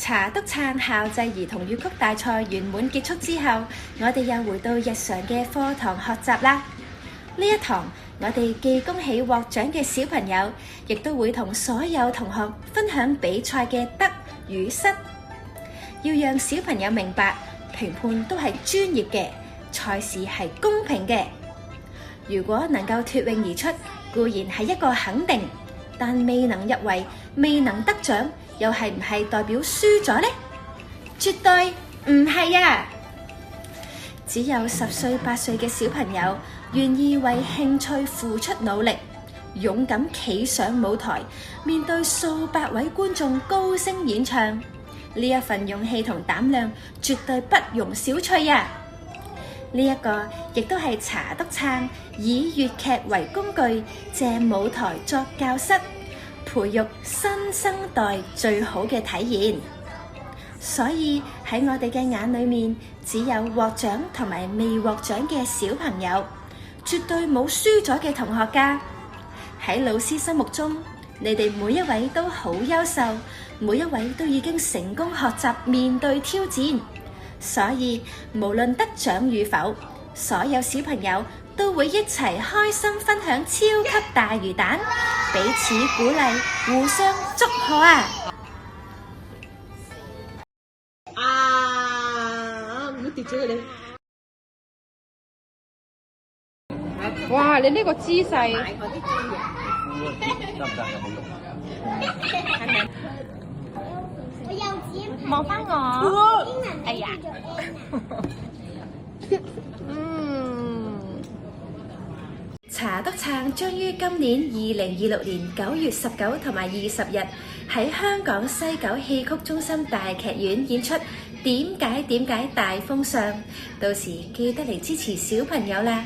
查督撐校際兒童粵曲大賽圓滿結束之後，我哋又回到日常嘅課堂學習啦。呢一堂我哋既恭喜獲獎嘅小朋友，亦都會同所有同學分享比賽嘅得與失。要讓小朋友明白，評判都係專業嘅，賽事係公平嘅。如果能夠脫穎而出，固然係一個肯定，但未能入圍、未能得獎，又係唔係代表輸咗呢？絕對唔係啊！只有10歲、8歲嘅小朋友願意為興趣付出努力，勇敢企上舞台，面對數百位觀眾高聲演唱，呢一份勇氣同膽量絕對不容小覷啊！呢一個亦都係查督撐以粵劇為工具，借舞台作教室，培育新生代最好嘅體現。所以喺我哋嘅眼裏面，只有獲獎同埋未獲獎嘅小朋友，絕對冇輸咗嘅同學㗎。喺老師心目中，你哋每一位都好優秀，每一位都已經成功學習面對挑戰。所以無論得獎與否，所有小朋友都會一齊開心分享超級大魚蛋，彼此鼓勵，互相祝賀啊！唔好跌咗佢你。哇！你呢個姿勢，買嗰啲專業。得唔得有冇用？我幼稚園望返我。英文哎呀查督撐將於今年2026年9月19同埋20日喺香港西九戲曲中心大劇院演出點解大風尚，到時記得嚟支持小朋友啦！